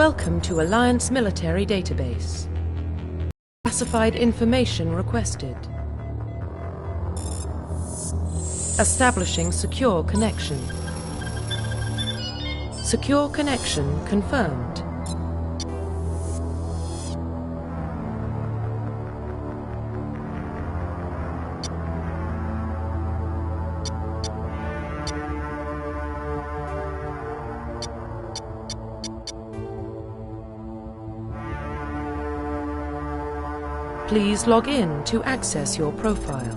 Welcome to Alliance Military Database. Classified information requested. Establishing secure connection. Secure connection confirmed. Please log in to access your profile.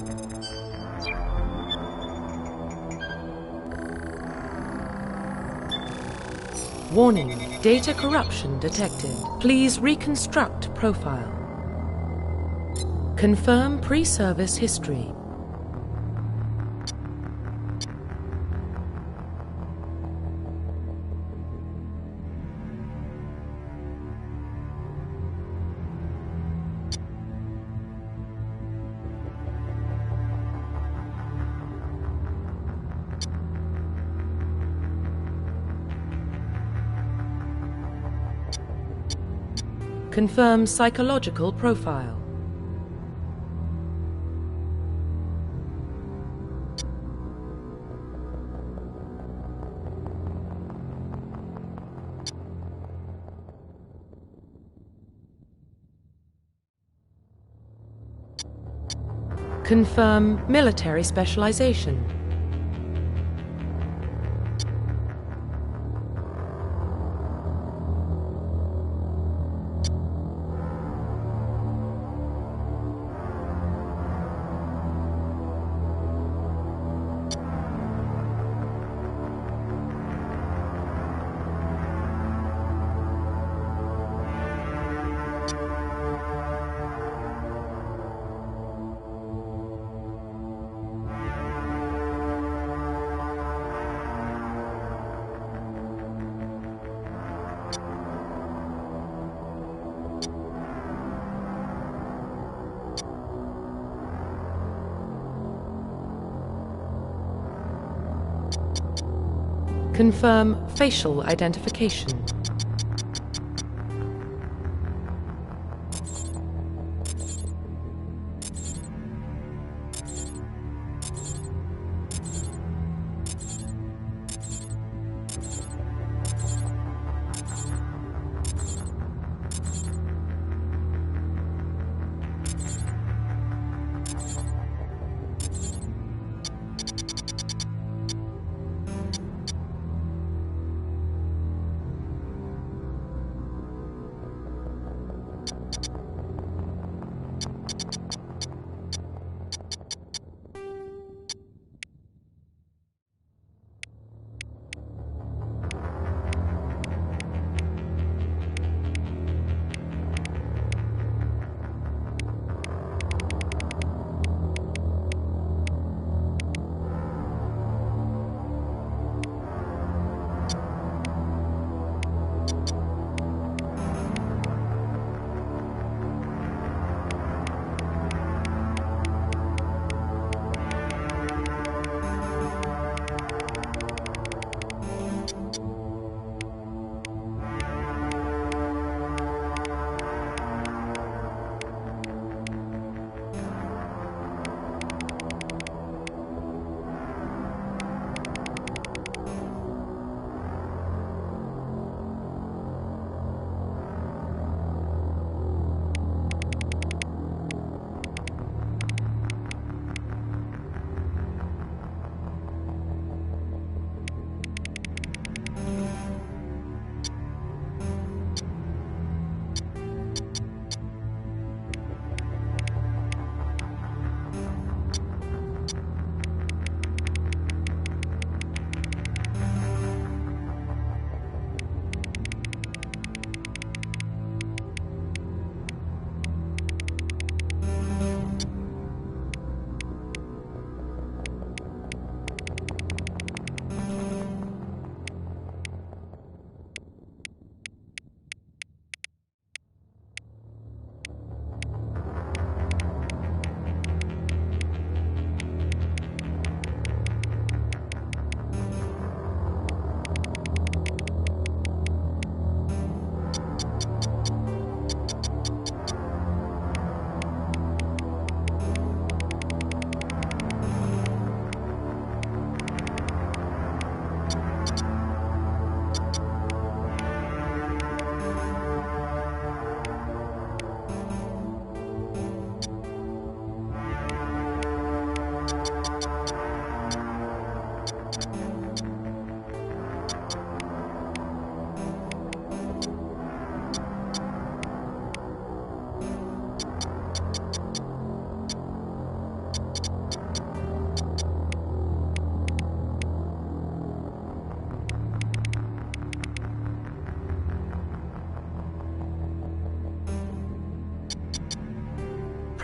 Warning, data corruption detected. Please reconstruct profile. Confirm pre-service history. Confirm psychological profile. Confirm military specialization. Confirm facial identification.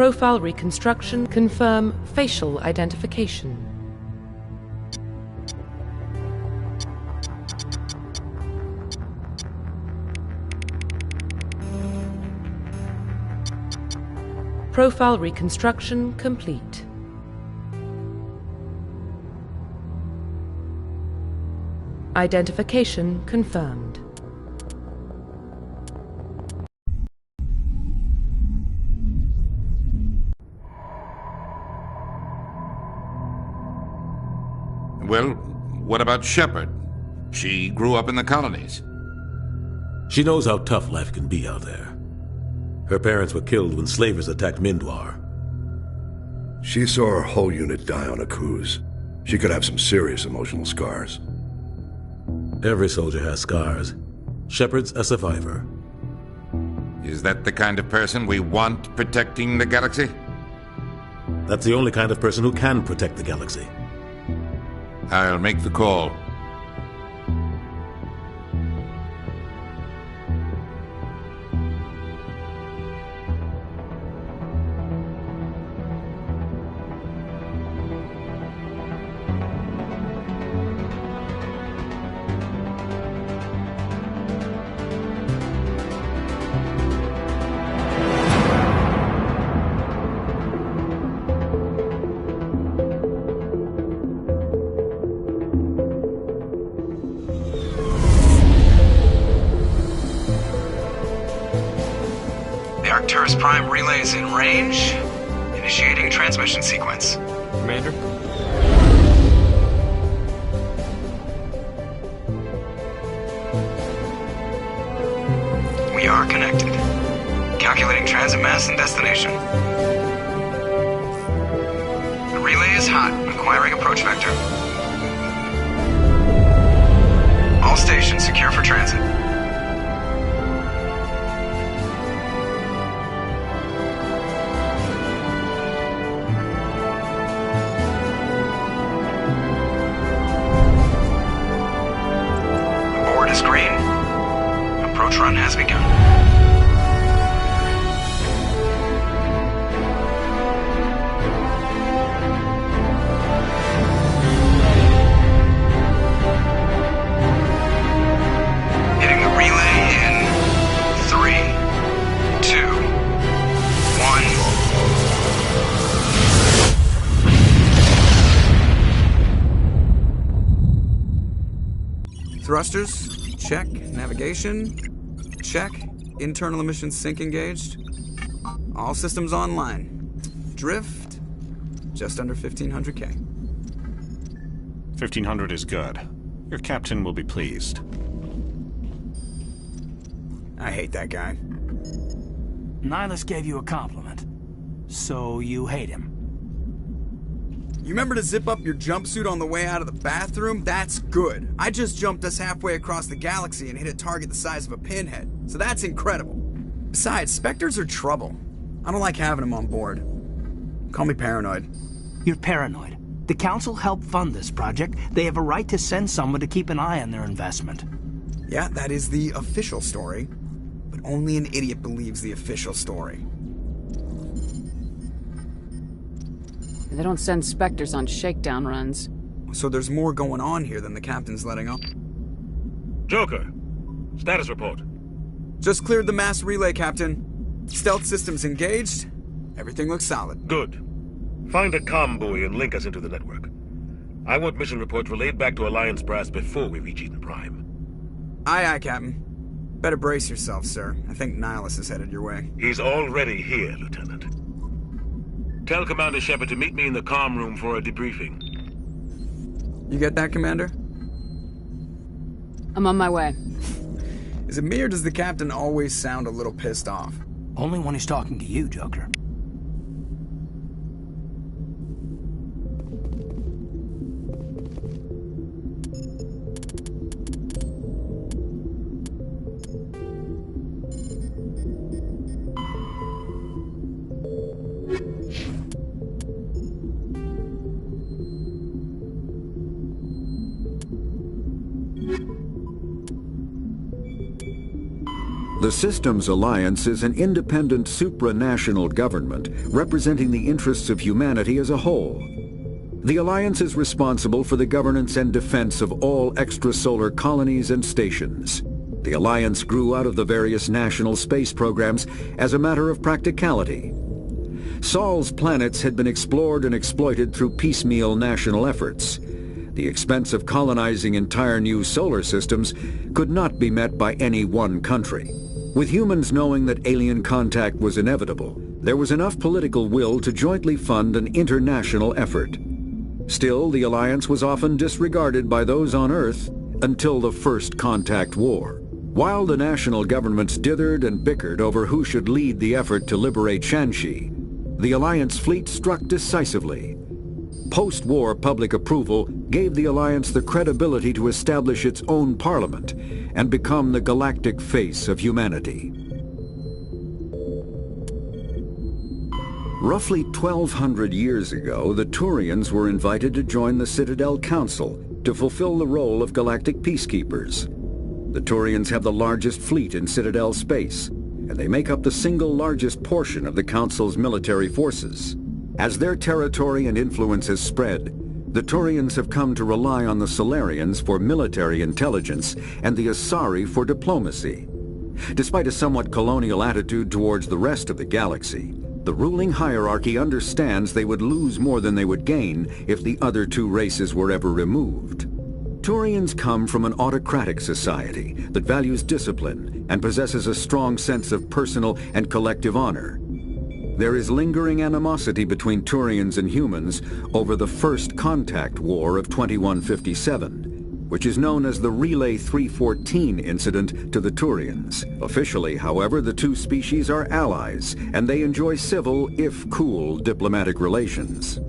Profile reconstruction. Confirm facial identification. Profile reconstruction complete. Identification confirmed. Well, what about Shepard? She grew up in the colonies. She knows how tough life can be out there. Her parents were killed when slavers attacked Mindwar. She saw her whole unit die on a cruise. She could have some serious emotional scars. Every soldier has scars. Shepard's a survivor. Is that the kind of person we want protecting the galaxy? That's the only kind of person who can protect the galaxy. I'll make the call. Arcturus Prime relay is in range. Initiating transmission sequence. Commander? We are connected. Calculating transit mass and destination. The relay is hot, acquiring approach vector. All stations secure for transit. Green. Approach run has begun. Hitting the relay in 3, 2, 1. Thrusters. Check. Navigation. Check. Internal emissions sync engaged. All systems online. Drift. Just under 1500K. 1500 is good. Your captain will be pleased. I hate that guy. Nihilus gave you a compliment. So you hate him. You remember to zip up your jumpsuit on the way out of the bathroom? That's good. I just jumped us halfway across the galaxy and hit a target the size of a pinhead. So that's incredible. Besides, Spectres are trouble. I don't like having them on board. Call me paranoid. You're paranoid. The Council helped fund this project. They have a right to send someone to keep an eye on their investment. Yeah, that is the official story. But only an idiot believes the official story. They don't send Spectres on shakedown runs. So there's more going on here than the captain's letting on. Joker, status report. Just cleared the mass relay, Captain. Stealth systems engaged. Everything looks solid. Good. Find a comm buoy and link us into the network. I want mission reports relayed back to Alliance Brass before we reach Eden Prime. Aye, aye, Captain. Better brace yourself, sir. I think Nihilus is headed your way. He's already here, Lieutenant. Tell Commander Shepard to meet me in the comm room for a debriefing. You get that, Commander? I'm on my way. Is it me or does the Captain always sound a little pissed off? Only when he's talking to you, Joker. The Systems Alliance is an independent supranational government representing the interests of humanity as a whole. The Alliance is responsible for the governance and defense of all extrasolar colonies and stations. The Alliance grew out of the various national space programs as a matter of practicality. Sol's planets had been explored and exploited through piecemeal national efforts. The expense of colonizing entire new solar systems could not be met by any one country. With humans knowing that alien contact was inevitable, there was enough political will to jointly fund an international effort. Still, the Alliance was often disregarded by those on Earth until the First Contact War. While the national governments dithered and bickered over who should lead the effort to liberate Shanxi, the Alliance fleet struck decisively. Post-war public approval gave the Alliance the credibility to establish its own parliament and become the galactic face of humanity. Roughly 1,200 years ago, the Turians were invited to join the Citadel Council to fulfill the role of galactic peacekeepers. The Turians have the largest fleet in Citadel space, and they make up the single largest portion of the Council's military forces. As their territory and influence has spread, the Turians have come to rely on the Solarians for military intelligence and the Asari for diplomacy. Despite a somewhat colonial attitude towards the rest of the galaxy, the ruling hierarchy understands they would lose more than they would gain if the other two races were ever removed. Turians come from an autocratic society that values discipline and possesses a strong sense of personal and collective honor. There is lingering animosity between Turians and humans over the First Contact War of 2157, which is known as the Relay 314 incident to the Turians. Officially, however, the two species are allies, and they enjoy civil, if cool, diplomatic relations.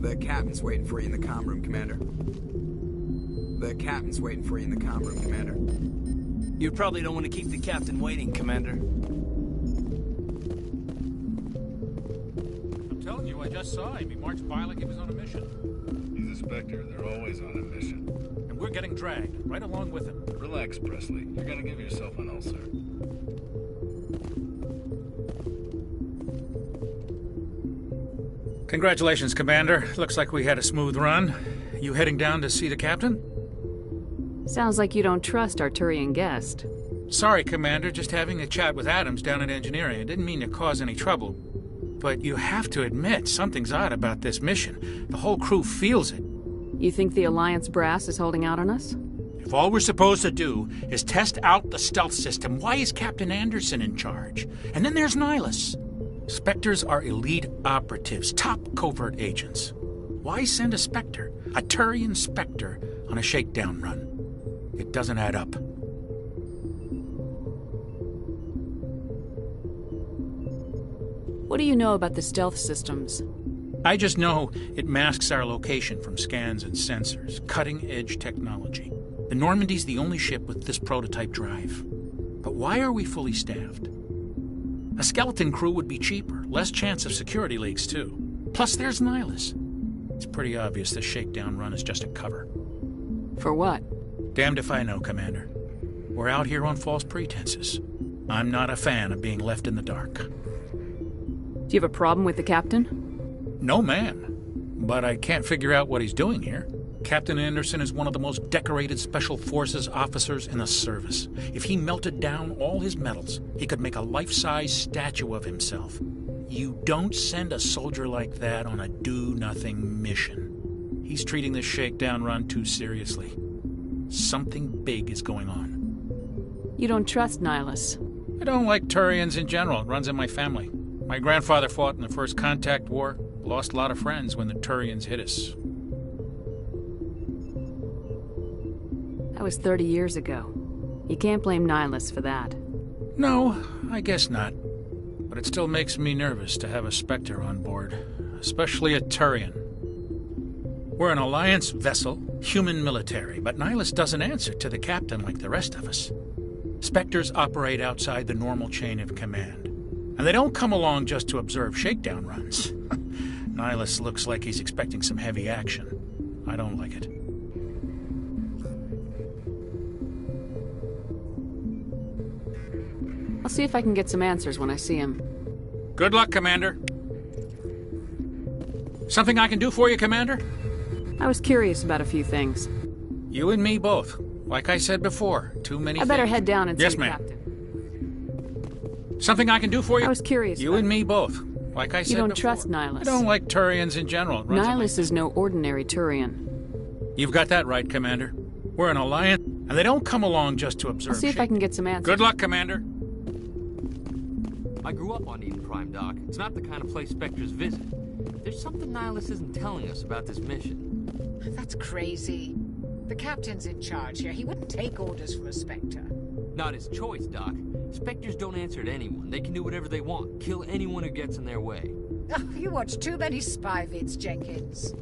The captain's waiting for you in the comm room, Commander. The captain's waiting for you in the comm room, Commander. You probably don't want to keep the captain waiting, Commander. I'm telling you, I just saw him. He marched by like he was on a mission. He's a Spectre. They're always on a mission. And we're getting dragged, right along with him. Relax, Presley. You're gonna give yourself an ulcer. Congratulations, Commander. Looks like we had a smooth run. You heading down to see the captain? Sounds like you don't trust our Turian guest. Sorry, Commander, just having a chat with Adams down at engineering. I didn't mean to cause any trouble. But you have to admit, something's odd about this mission. The whole crew feels it. You think the Alliance brass is holding out on us? If all we're supposed to do is test out the stealth system, why is Captain Anderson in charge? And then there's Nihilus. Spectres are elite operatives, top covert agents. Why send a Spectre, a Turian Spectre, on a shakedown run? It doesn't add up. What do you know about the stealth systems? I just know it masks our location from scans and sensors. Cutting-edge technology. The Normandy's the only ship with this prototype drive. But why are we fully staffed? A skeleton crew would be cheaper, less chance of security leaks, too. Plus, there's Nihilus. It's pretty obvious this shakedown run is just a cover. For what? Damned if I know, Commander. We're out here on false pretenses. I'm not a fan of being left in the dark. Do you have a problem with the captain? No, ma'am. But I can't figure out what he's doing here. Captain Anderson is one of the most decorated Special Forces officers in the service. If he melted down all his medals, he could make a life-size statue of himself. You don't send a soldier like that on a do-nothing mission. He's treating this shakedown run too seriously. Something big is going on. You don't trust Nihilus? I don't like Turians in general. It runs in my family. My grandfather fought in the First Contact War. Lost a lot of friends when the Turians hit us. That was 30 years ago. You can't blame Nihilus for that. No, I guess not. But it still makes me nervous to have a Spectre on board. Especially a Turian. We're an Alliance vessel, human military, but Nihilus doesn't answer to the captain like the rest of us. Spectres operate outside the normal chain of command. And they don't come along just to observe shakedown runs. Nihilus looks like he's expecting some heavy action. I don't like it. I'll see if I can get some answers when I see him. Good luck, Commander. Something I can do for you, Commander? I was curious about a few things. You and me both. Like I said before, too many I better things. head down and yes, see the ma'am. captain. Something I can do for you? I was curious. You and me both. Like I said You don't before. trust Nihilus? I don't like Turians in general. Nihilus is no ordinary Turian. You've got that right, Commander. We're an alliance, and they don't come along just to observe. I'll see if I can get some answers. Good luck, Commander. I grew up on Eden Prime, Doc. It's not the kind of place Spectres visit. There's something Nihilus isn't telling us about this mission. That's crazy. The captain's in charge here. He wouldn't take orders from a Spectre. Not his choice, Doc. Spectres don't answer to anyone. They can do whatever they want. Kill anyone who gets in their way. Oh, you watch too many spy vids, Jenkins.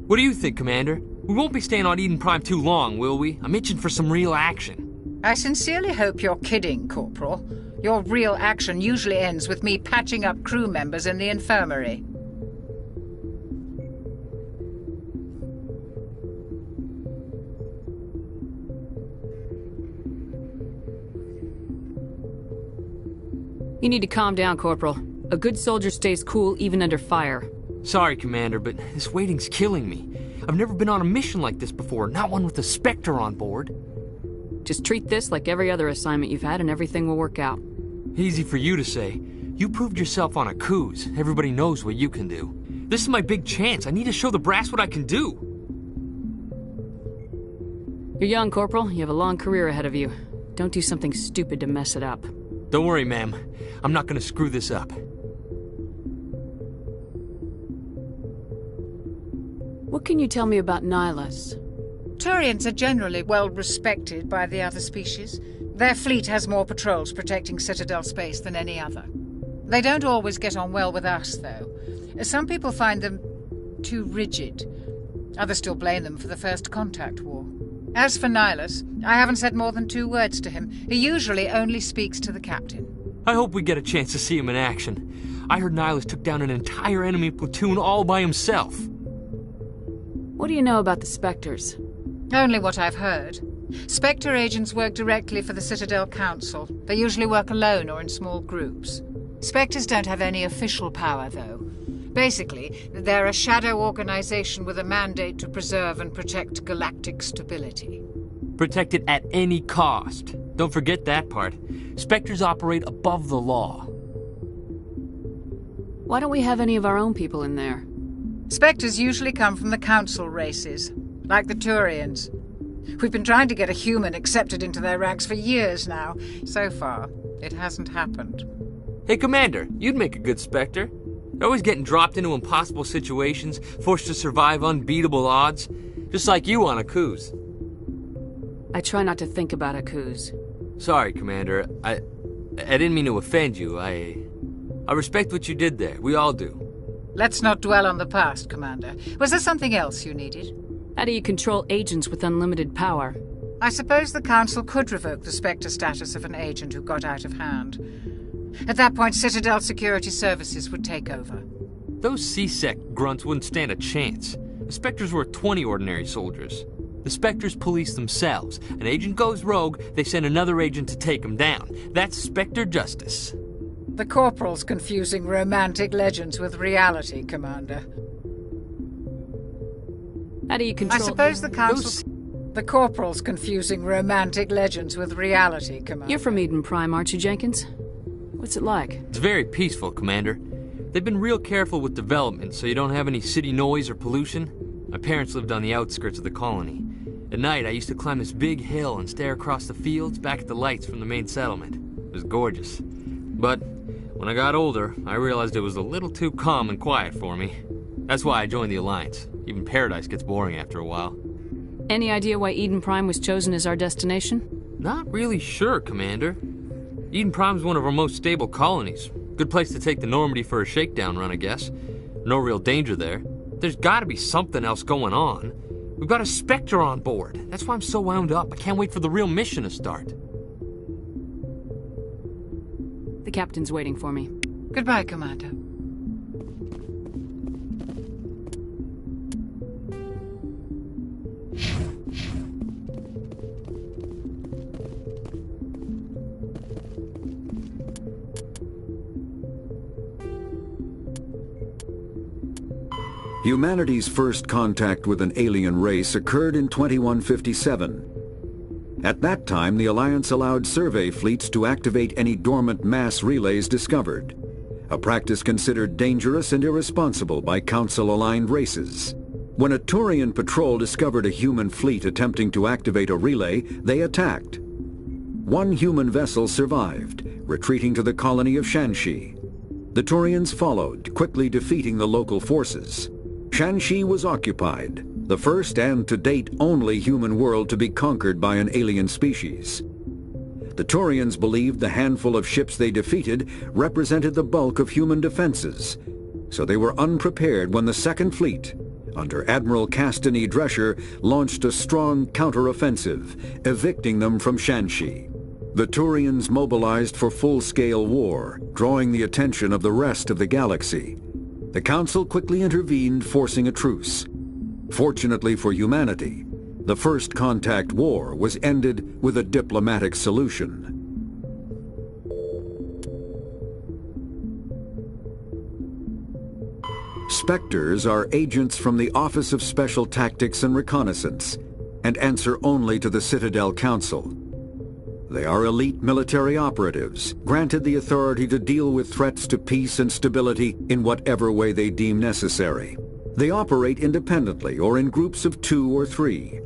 What do you think, Commander? We won't be staying on Eden Prime too long, will we? I'm itching for some real action. I sincerely hope you're kidding, Corporal. Your real action usually ends with me patching up crew members in the infirmary. You need to calm down, Corporal. A good soldier stays cool even under fire. Sorry, Commander, but this waiting's killing me. I've never been on a mission like this before, not one with a Spectre on board. Just treat this like every other assignment you've had and everything will work out. Easy for you to say. You proved yourself on Akuz. Everybody knows what you can do. This is my big chance. I need to show the brass what I can do. You're young, Corporal. You have a long career ahead of you. Don't do something stupid to mess it up. Don't worry, ma'am. I'm not gonna screw this up. What can you tell me about Nihilus? Turians are generally well respected by the other species. Their fleet has more patrols protecting Citadel space than any other. They don't always get on well with us, though. Some people find them too rigid. Others still blame them for the First Contact War. As for Nihilus, I haven't said more than 2 words to him. He usually only speaks to the captain. I hope we get a chance to see him in action. I heard Nihilus took down an entire enemy platoon all by himself. What do you know about the Spectres? Only what I've heard. Spectre agents work directly for the Citadel Council. They usually work alone or in small groups. Spectres don't have any official power, though. Basically, they're a shadow organization with a mandate to preserve and protect galactic stability. Protect it at any cost. Don't forget that part. Spectres operate above the law. Why don't we have any of our own people in there? Spectres usually come from the Council races, like the Turians. We've been trying to get a human accepted into their ranks for years now. So far, it hasn't happened. Hey, Commander, you'd make a good Spectre. They're always getting dropped into impossible situations, forced to survive unbeatable odds. Just like you on Akuz. I try not to think about Akuz. Sorry, Commander. I didn't mean to offend you. I respect what you did there. We all do. Let's not dwell on the past, Commander. Was there something else you needed? How do you control agents with unlimited power? I suppose the Council could revoke the Spectre status of an agent who got out of hand. At that point, Citadel Security Services would take over. Those C-Sec grunts wouldn't stand a chance. The Spectres were 20 ordinary soldiers. The Spectres police themselves. An agent goes rogue, they send another agent to take him down. That's Spectre justice. The Corporal's confusing romantic legends with reality, Commander. How do you control... I suppose the Council... The Corporal's confusing romantic legends with reality, Commander. You're from Eden Prime, aren't you, Jenkins? What's it like? It's very peaceful, Commander. They've been real careful with development, so you don't have any city noise or pollution. My parents lived on the outskirts of the colony. At night, I used to climb this big hill and stare across the fields back at the lights from the main settlement. It was gorgeous. But when I got older, I realized it was a little too calm and quiet for me. That's why I joined the Alliance. Even Paradise gets boring after a while. Any idea why Eden Prime was chosen as our destination? Not really sure, Commander. Eden Prime's one of our most stable colonies. Good place to take the Normandy for a shakedown run, I guess. No real danger there. There's gotta be something else going on. We've got a Spectre on board. That's why I'm so wound up. I can't wait for the real mission to start. The captain's waiting for me. Goodbye, Commander. Humanity's first contact with an alien race occurred in 2157. At that time, the Alliance allowed survey fleets to activate any dormant mass relays discovered, a practice considered dangerous and irresponsible by Council-aligned races. When a Turian patrol discovered a human fleet attempting to activate a relay, they attacked. One human vessel survived, retreating to the colony of Shanxi. The Turians followed, quickly defeating the local forces. Shanxi was occupied, the first and to date only human world to be conquered by an alien species. The Turians believed the handful of ships they defeated represented the bulk of human defenses, so they were unprepared when the Second Fleet, under Admiral Castany Drescher, launched a strong counter-offensive, evicting them from Shanxi. The Turians mobilized for full-scale war, drawing the attention of the rest of the galaxy. The Council quickly intervened, forcing a truce. Fortunately for humanity, the First Contact War was ended with a diplomatic solution. Spectres are agents from the Office of Special Tactics and Reconnaissance, and answer only to the Citadel Council. They are elite military operatives, granted the authority to deal with threats to peace and stability in whatever way they deem necessary. They operate independently or in groups of 2 or 3.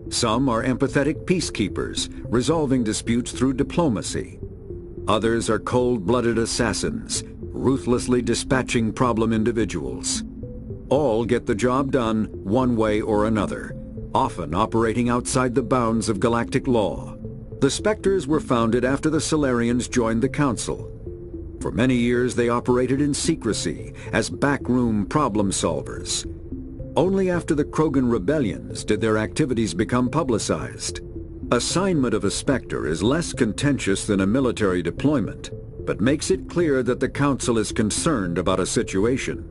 Some are empathetic peacekeepers, resolving disputes through diplomacy. Others are cold-blooded assassins, ruthlessly dispatching problem individuals. All get the job done one way or another, often operating outside the bounds of galactic law. The Spectres were founded after the Solarians joined the Council. For many years they operated in secrecy as backroom problem solvers. Only after the Krogan rebellions did their activities become publicized. Assignment of a Spectre is less contentious than a military deployment, but makes it clear that the Council is concerned about a situation.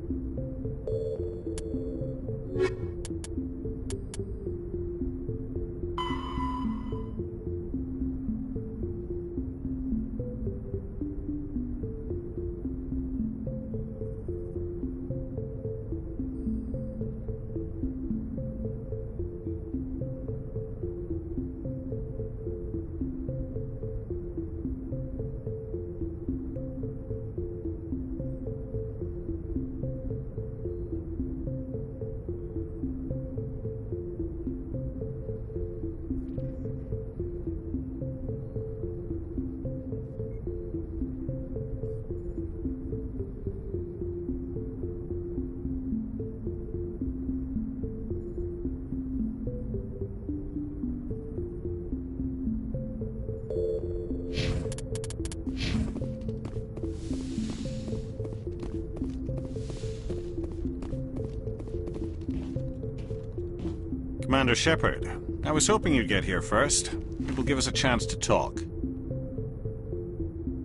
Commander Shepard, I was hoping you'd get here first. It will give us a chance to talk.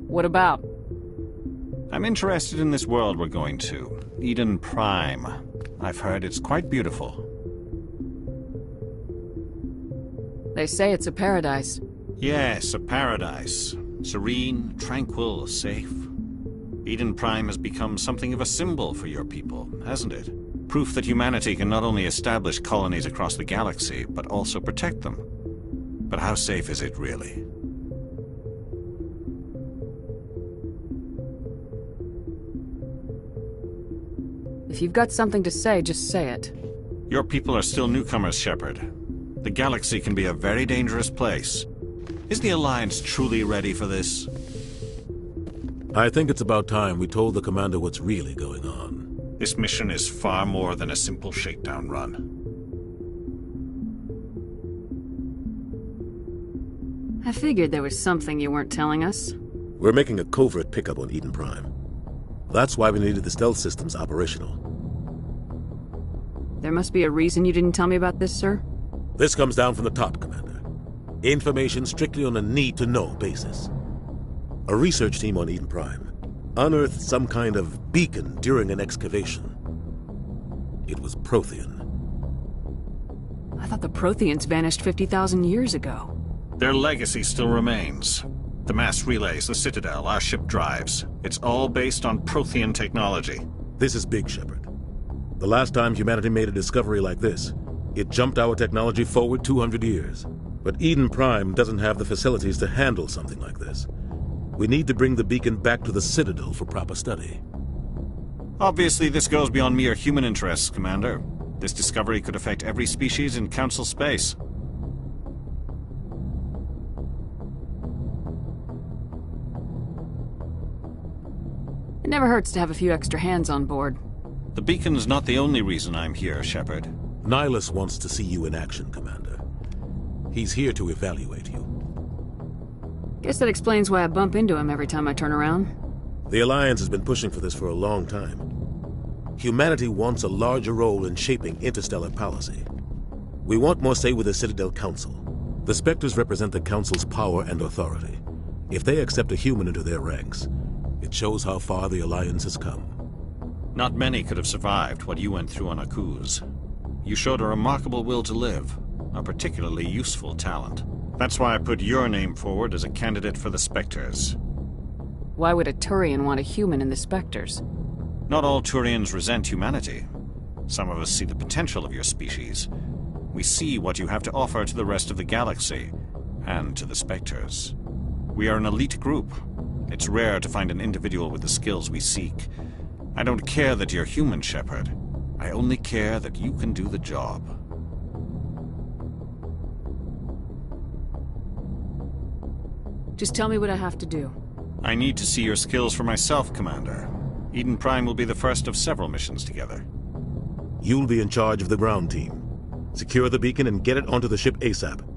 What about? I'm interested in this world we're going to, Eden Prime. I've heard it's quite beautiful. They say it's a paradise. Yes, a paradise. Serene, tranquil, safe. Eden Prime has become something of a symbol for your people, hasn't it? Proof that humanity can not only establish colonies across the galaxy, but also protect them. But how safe is it, really? If you've got something to say, just say it. Your people are still newcomers, Shepard. The galaxy can be a very dangerous place. Is the Alliance truly ready for this? I think it's about time we told the Commander what's really going on. This mission is far more than a simple shakedown run. I figured there was something you weren't telling us. We're making a covert pickup on Eden Prime. That's why we needed the stealth systems operational. There must be a reason you didn't tell me about this, sir? This comes down from the top, Commander. Information strictly on a need-to-know basis. A research team on Eden Prime unearthed some kind of beacon during an excavation. It was Prothean. I thought the Protheans vanished 50,000 years ago. Their legacy still remains. The mass relays, the Citadel, our ship drives. It's all based on Prothean technology. This is big, Shepard. The last time humanity made a discovery like this, it jumped our technology forward 200 years. But Eden Prime doesn't have the facilities to handle something like this. We need to bring the beacon back to the Citadel for proper study. Obviously, this goes beyond mere human interests, Commander. This discovery could affect every species in Council space. It never hurts to have a few extra hands on board. The beacon's not the only reason I'm here, Shepard. Nihilus wants to see you in action, Commander. He's here to evaluate you. Guess that explains why I bump into him every time I turn around. The Alliance has been pushing for this for a long time. Humanity wants a larger role in shaping interstellar policy. We want more say with the Citadel Council. The Spectres represent the Council's power and authority. If they accept a human into their ranks, it shows how far the Alliance has come. Not many could have survived what you went through on Akuz. You showed a remarkable will to live, a particularly useful talent. That's why I put your name forward as a candidate for the Spectres. Why would a Turian want a human in the Spectres? Not all Turians resent humanity. Some of us see the potential of your species. We see what you have to offer to the rest of the galaxy, and to the Spectres. We are an elite group. It's rare to find an individual with the skills we seek. I don't care that you're human, Shepard. I only care that you can do the job. Just tell me what I have to do. I need to see your skills for myself, Commander. Eden Prime will be the first of several missions together. You'll be in charge of the ground team. Secure the beacon and get it onto the ship ASAP.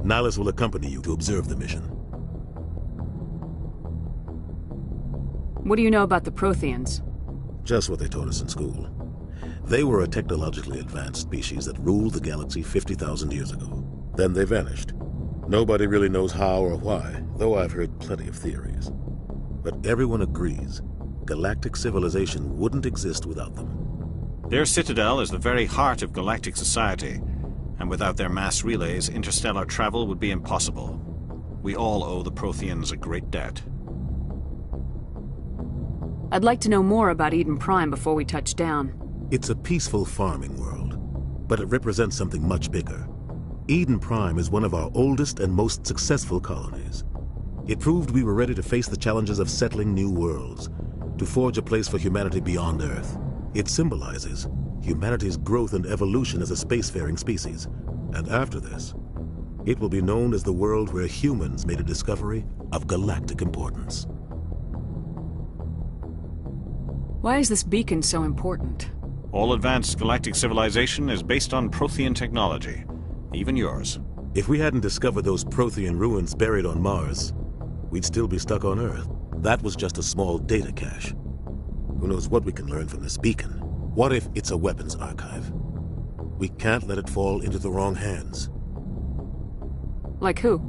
Nihilus will accompany you to observe the mission. What do you know about the Protheans? Just what they taught us in school. They were a technologically advanced species that ruled the galaxy 50,000 years ago. Then they vanished. Nobody really knows how or why, though I've heard plenty of theories. But everyone agrees, galactic civilization wouldn't exist without them. Their citadel is the very heart of galactic society, and without their mass relays, interstellar travel would be impossible. We all owe the Protheans a great debt. I'd like to know more about Eden Prime before we touch down. It's a peaceful farming world, but it represents something much bigger. Eden Prime is one of our oldest and most successful colonies. It proved we were ready to face the challenges of settling new worlds, to forge a place for humanity beyond Earth. It symbolizes humanity's growth and evolution as a spacefaring species. And after this, it will be known as the world where humans made a discovery of galactic importance. Why is this beacon so important? All advanced galactic civilization is based on Prothean technology. Even yours. If we hadn't discovered those Prothean ruins buried on Mars, we'd still be stuck on Earth. That was just a small data cache. Who knows what we can learn from this beacon? What if it's a weapons archive? We can't let it fall into the wrong hands. Like who?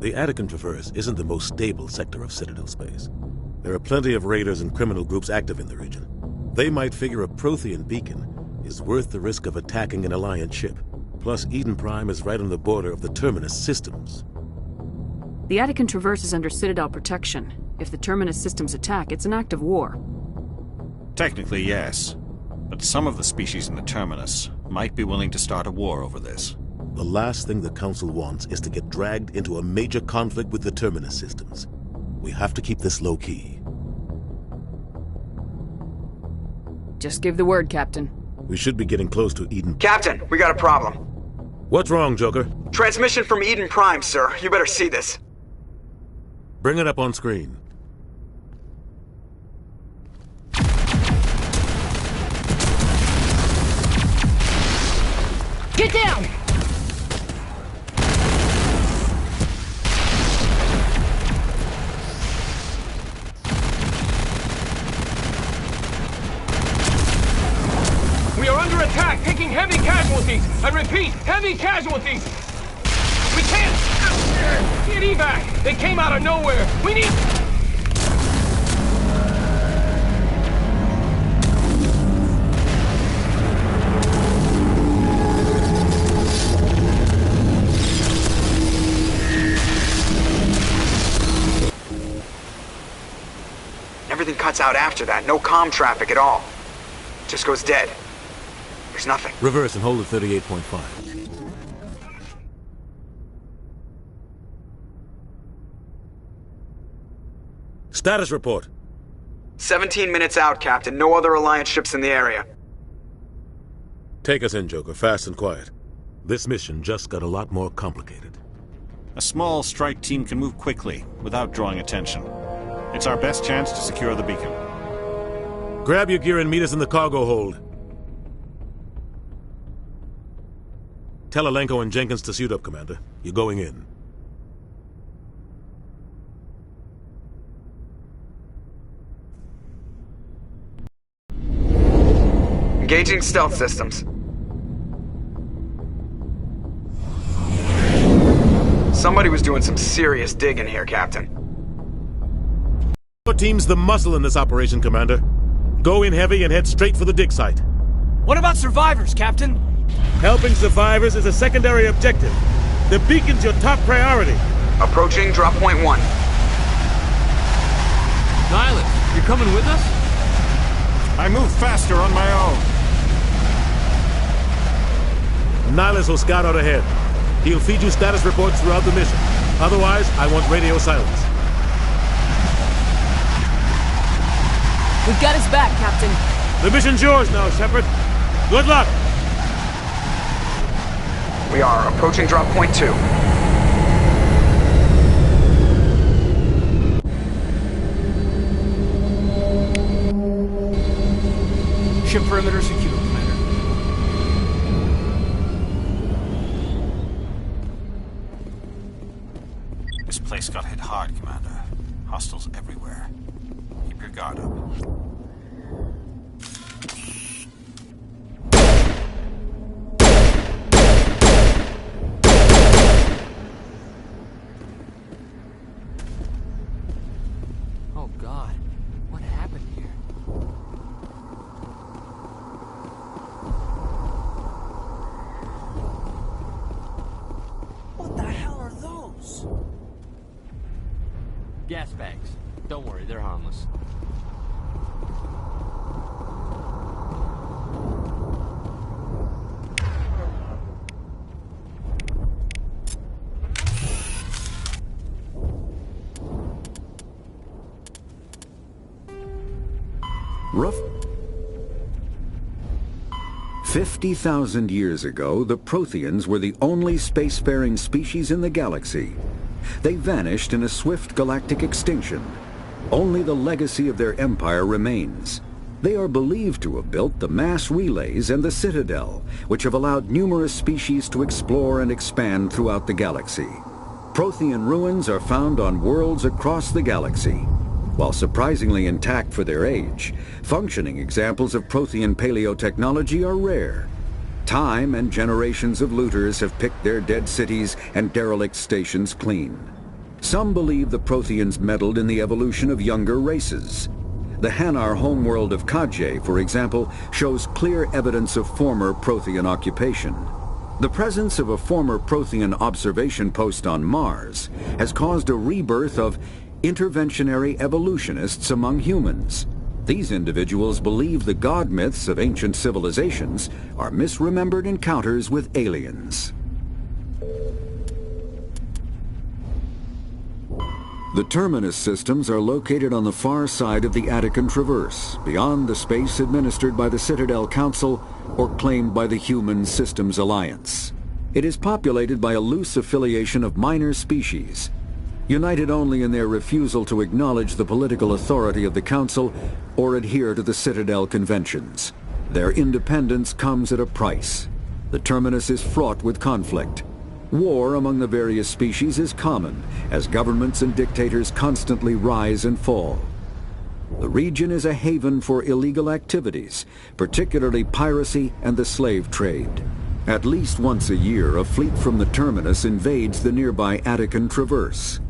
The Attican Traverse isn't the most stable sector of Citadel space. There are plenty of raiders and criminal groups active in the region. They might figure a Prothean beacon is worth the risk of attacking an Alliance ship. Plus, Eden Prime is right on the border of the Terminus systems. The Attican Traverse is under Citadel protection. If the Terminus systems attack, it's an act of war. Technically, yes. But some of the species in the Terminus might be willing to start a war over this. The last thing the Council wants is to get dragged into a major conflict with the Terminus systems. We have to keep this low-key. Just give the word, Captain. We should be getting close to Eden. Captain, we got a problem. What's wrong, Joker? Transmission from Eden Prime, sir. You better see this. Bring it up on screen. Get down! We are under attack, taking heavy casualties. I repeat, heavy casualties. We can't get evac. They came out of nowhere. We need... Everything cuts out after that. No comm traffic at all. Just goes dead. There's nothing. Reverse and hold at 38.5. Status report. 17 minutes out, Captain. No other Alliance ships in the area. Take us in, Joker, fast and quiet. This mission just got a lot more complicated. A small strike team can move quickly, without drawing attention. It's our best chance to secure the beacon. Grab your gear and meet us in the cargo hold. Tell Alenko and Jenkins to suit up, Commander. You're going in. Engaging stealth systems. Somebody was doing some serious digging here, Captain. Your team's the muscle in this operation, Commander. Go in heavy and head straight for the dig site. What about survivors, Captain? Helping survivors is a secondary objective. The beacon's your top priority. Approaching drop point 1. Nihilus, you're coming with us? I move faster on my own. Nihilus will scout out ahead. He'll feed you status reports throughout the mission. Otherwise, I want radio silence. We've got his back, Captain. The mission's yours now, Shepard. Good luck! We are approaching drop point 2. Ship perimeter secure, Commander. This place got hit hard, Commander. Hostiles everywhere. Keep your guard up. Oh, God. What happened here? What the hell are those? Gas bags. Don't worry, they're harmless. Rough. 50,000 years ago, the Protheans were the only spacefaring species in the galaxy. They vanished in a swift galactic extinction. Only the legacy of their empire remains. They are believed to have built the mass relays and the Citadel, which have allowed numerous species to explore and expand throughout the galaxy. Prothean ruins are found on worlds across the galaxy. While surprisingly intact for their age, functioning examples of Prothean paleotechnology are rare. Time and generations of looters have picked their dead cities and derelict stations clean. Some believe the Protheans meddled in the evolution of younger races. The Hanar homeworld of Khaje, for example, shows clear evidence of former Prothean occupation. The presence of a former Prothean observation post on Mars has caused a rebirth of interventionary evolutionists among humans. These individuals believe the god myths of ancient civilizations are misremembered encounters with aliens. The Terminus systems are located on the far side of the Attican Traverse, beyond the space administered by the Citadel Council or claimed by the Human Systems Alliance. It is populated by a loose affiliation of minor species, united only in their refusal to acknowledge the political authority of the Council or adhere to the Citadel Conventions. Their independence comes at a price. The Terminus is fraught with conflict. War among the various species is common, as governments and dictators constantly rise and fall. The region is a haven for illegal activities, particularly piracy and the slave trade. At least once a year, a fleet from the Terminus invades the nearby Attican Traverse.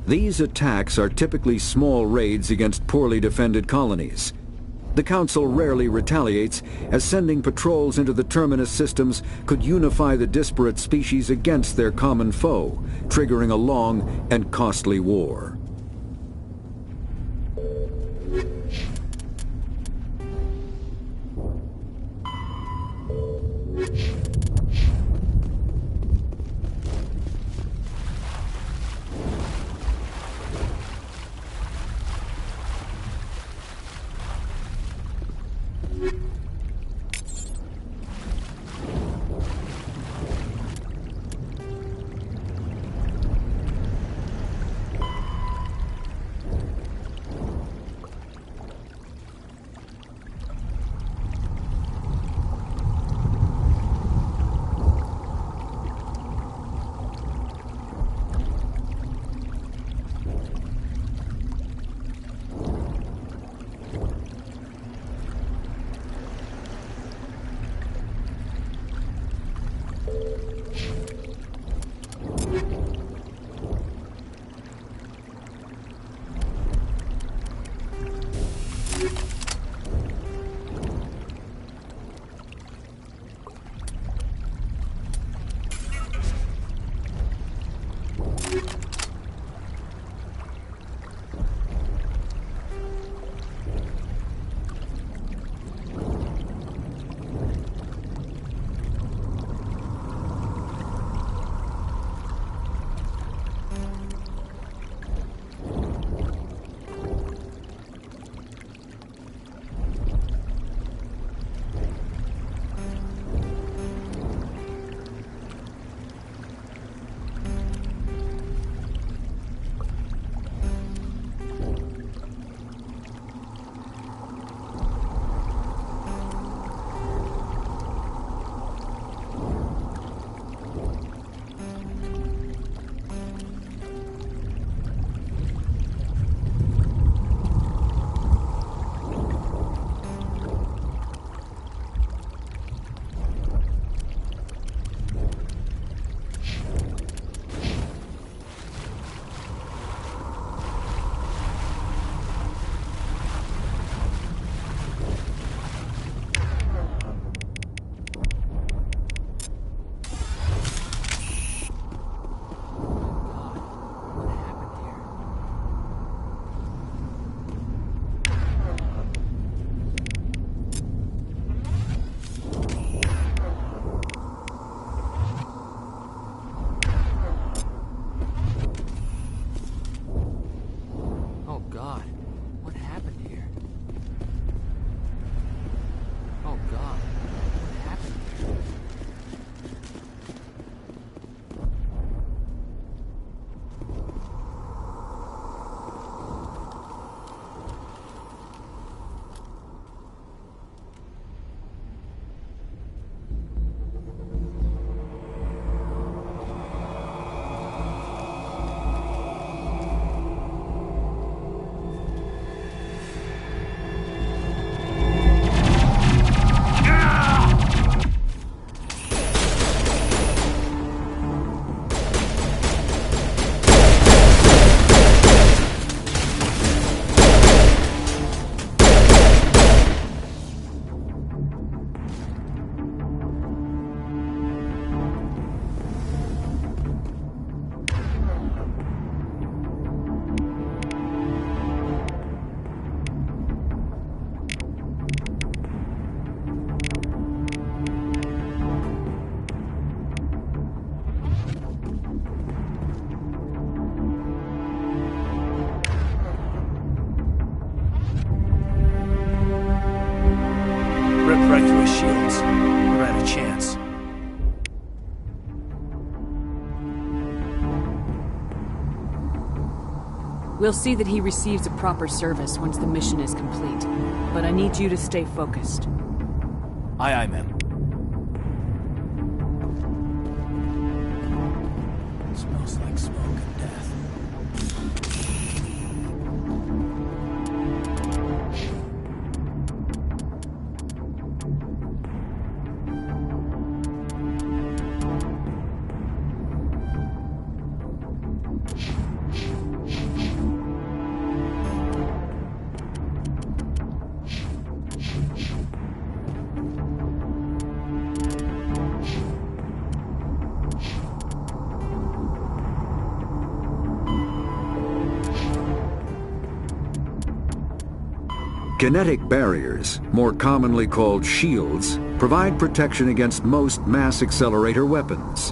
These attacks are typically small raids against poorly defended colonies. The Council rarely retaliates, as sending patrols into the Terminus systems could unify the disparate species against their common foe, triggering a long and costly war. shields. Never had a chance. We'll see that he receives a proper service once the mission is complete. But I need you to stay focused. Aye, aye, ma'am. Smells like smoke and death. Kinetic barriers, more commonly called shields, provide protection against most mass accelerator weapons.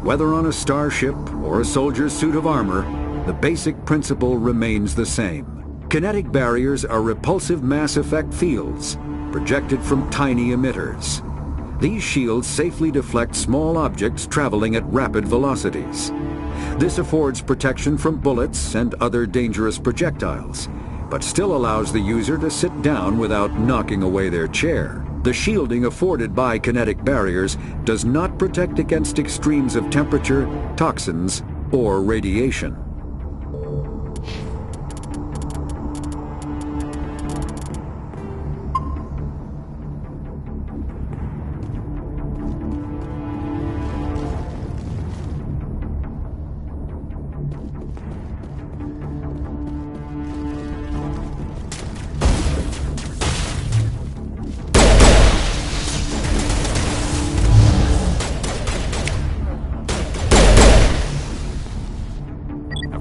Whether on a starship or a soldier's suit of armor, the basic principle remains the same. Kinetic barriers are repulsive mass effect fields, projected from tiny emitters. These shields safely deflect small objects traveling at rapid velocities. This affords protection from bullets and other dangerous projectiles, but still allows the user to sit down without knocking away their chair. The shielding afforded by kinetic barriers does not protect against extremes of temperature, toxins, or radiation.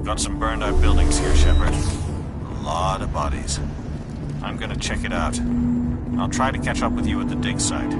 Got some burned out buildings here, Shepard. A lot of bodies. I'm gonna check it out. I'll try to catch up with you at the dig site.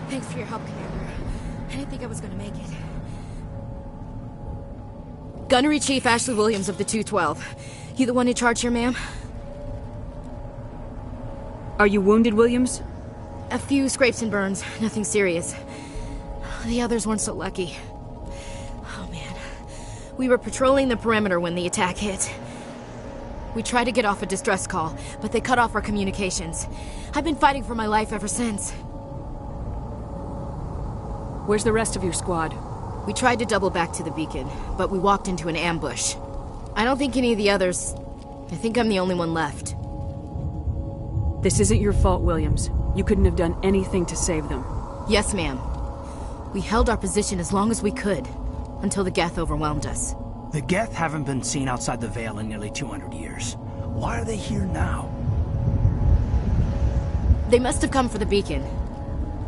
Thanks for your help, Commander. I didn't think I was gonna make it. Gunnery Chief Ashley Williams of the 212. You the one in charge here, ma'am? Are you wounded, Williams? A few scrapes and burns. Nothing serious. The others weren't so lucky. Oh, man. We were patrolling the perimeter when the attack hit. We tried to get off a distress call, but they cut off our communications. I've been fighting for my life ever since. Where's the rest of your squad? We tried to double back to the beacon, but we walked into an ambush. I don't think any of the others... I think I'm the only one left. This isn't your fault, Williams. You couldn't have done anything to save them. Yes, ma'am. We held our position as long as we could, until the Geth overwhelmed us. The Geth haven't been seen outside the Veil in nearly 200 years. Why are they here now? They must have come for the beacon.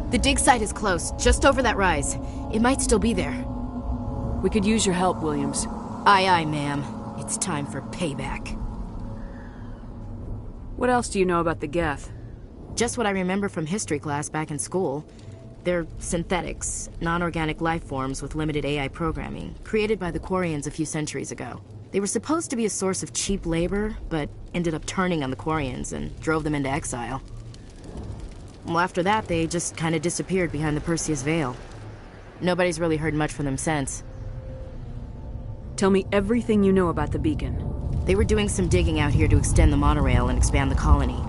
The dig site is close, just over that rise. It might still be there. We could use your help, Williams. Aye, aye, ma'am. It's time for payback. What else do you know about the Geth? Just what I remember from history class back in school. They're synthetics, non-organic life forms with limited AI programming, created by the Quarians a few centuries ago. They were supposed to be a source of cheap labor, but ended up turning on the Quarians and drove them into exile. Well, after that, they just kind of disappeared behind the Perseus Veil. Nobody's really heard much from them since. Tell me everything you know about the beacon. They were doing some digging out here to extend the monorail and expand the colony.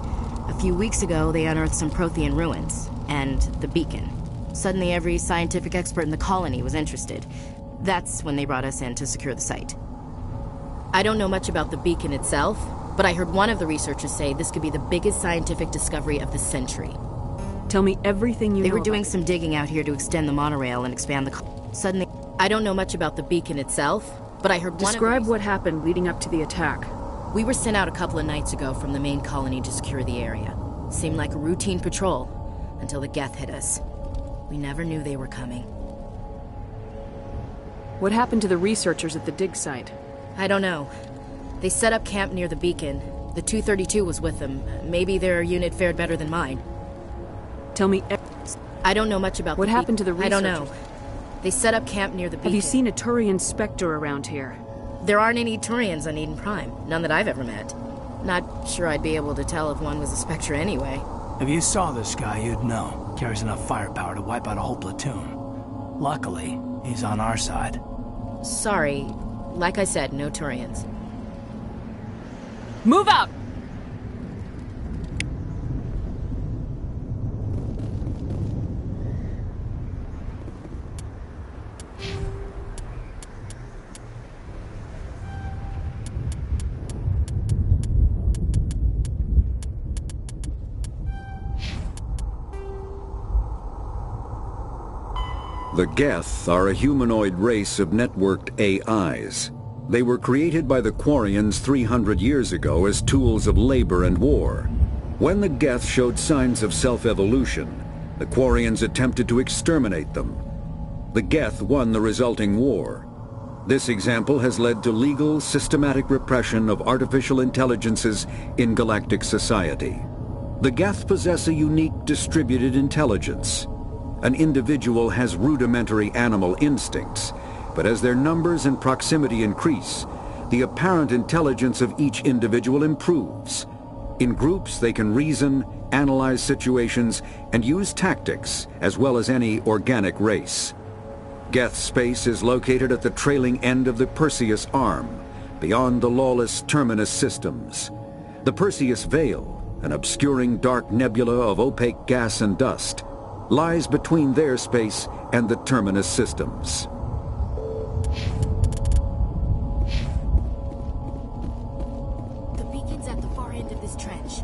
A few weeks ago, they unearthed some Prothean ruins, and the beacon. Suddenly, every scientific expert in the colony was interested. That's when they brought us in to secure the site. I don't know much about the beacon itself, but I heard one of the researchers say this could be the biggest scientific discovery of the century. Tell me everything you know. They were doing some digging out here to extend the monorail and expand the Suddenly, I don't know much about the beacon itself, but I heard Describe what happened leading up to the attack. We were sent out a couple of nights ago from the main colony to secure the area. Seemed like a routine patrol, until the Geth hit us. We never knew they were coming. What happened to the researchers at the dig site? I don't know. They set up camp near the beacon. The 232 was with them. Maybe their unit fared better than mine. Tell me. I don't know much about what happened to the researchers. I don't know. They set up camp near the beacon. Have you seen a Turian Spectre around here? There aren't any Turians on Eden Prime. None that I've ever met. Not sure I'd be able to tell if one was a Spectre anyway. If you saw this guy, you'd know. Carries enough firepower to wipe out a whole platoon. Luckily, he's on our side. Sorry. Like I said, no Turians. Move out! The Geth are a humanoid race of networked AIs. They were created by the Quarians 300 years ago as tools of labor and war. When the Geth showed signs of self-evolution, the Quarians attempted to exterminate them. The Geth won the resulting war. This example has led to legal, systematic repression of artificial intelligences in galactic society. The Geth possess a unique distributed intelligence. An individual has rudimentary animal instincts, but as their numbers and proximity increase, the apparent intelligence of each individual improves. In groups, they can reason, analyze situations, and use tactics, as well as any organic race. Geth space is located at the trailing end of the Perseus Arm, beyond the lawless Terminus systems. The Perseus Veil, an obscuring dark nebula of opaque gas and dust, lies between their space and the Terminus systems. The beacon's at the far end of this trench.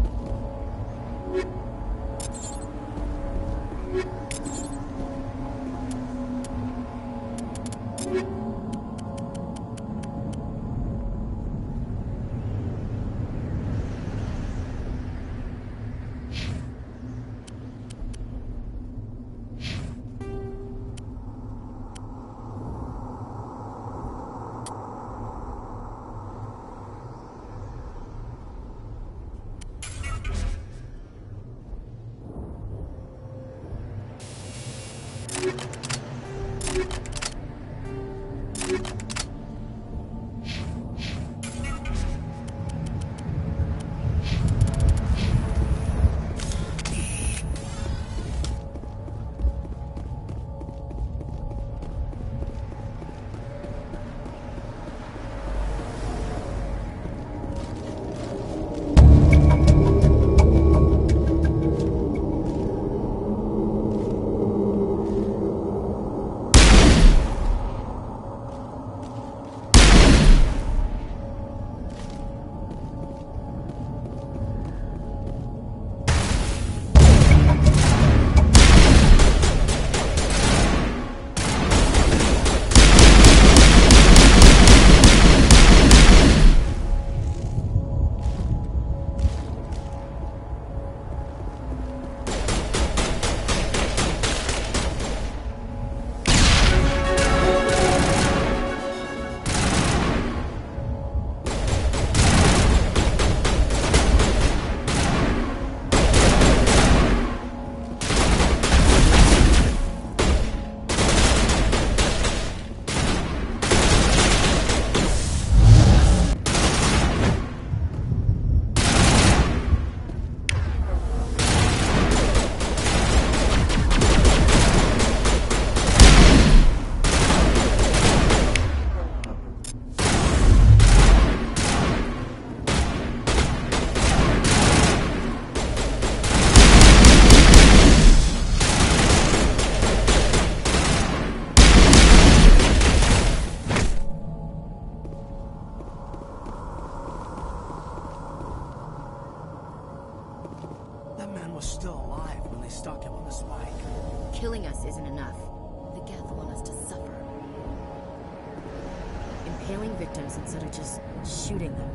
tailing victims instead of just shooting them.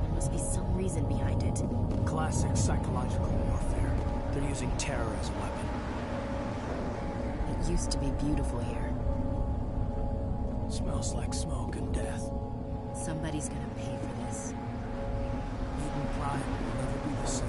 There must be some reason behind it. Classic psychological warfare. They're using terror as a weapon. It used to be beautiful here. Smells like smoke and death. Somebody's gonna pay for this. Eden Prime will never be the same.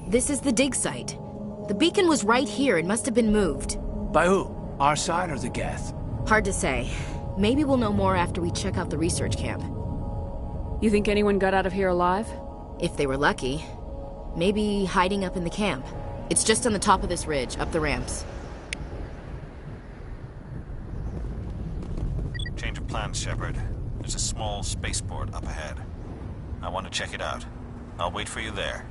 This is the dig site. The beacon was right here. It must have been moved. By who? Our side or the Geth? Hard to say. Maybe we'll know more after we check out the research camp. You think anyone got out of here alive? If they were lucky. Maybe hiding up in the camp. It's just on the top of this ridge, up the ramps. Change of plans, Shepard. There's a small spaceport up ahead. I want to check it out. I'll wait for you there.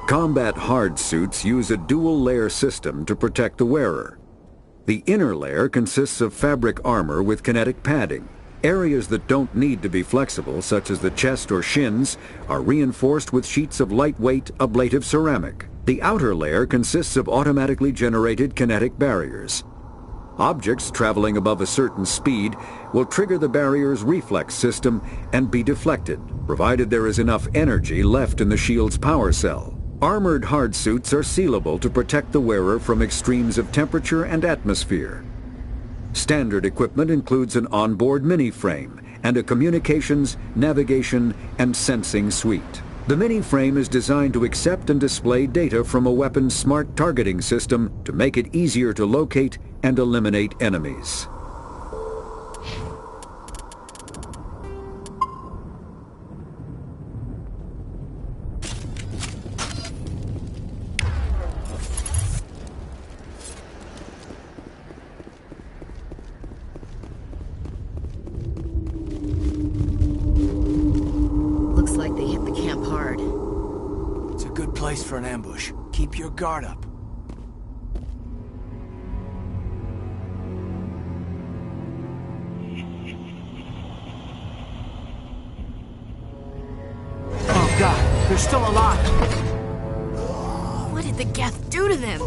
Combat hard suits use a dual-layer system to protect the wearer. The inner layer consists of fabric armor with kinetic padding. Areas that don't need to be flexible, such as the chest or shins, are reinforced with sheets of lightweight, ablative ceramic. The outer layer consists of automatically generated kinetic barriers. Objects traveling above a certain speed will trigger the barrier's reflex system and be deflected, provided there is enough energy left in the shield's power cell. Armored hard suits are sealable to protect the wearer from extremes of temperature and atmosphere. Standard equipment includes an onboard mini-frame and a communications, navigation, and sensing suite. The mini-frame is designed to accept and display data from a weapon's smart targeting system to make it easier to locate and eliminate enemies. Looks like they hit the camp hard. It's a good place for an ambush. Keep your guard up. Oh God, they're still alive! What did the Geth do to them?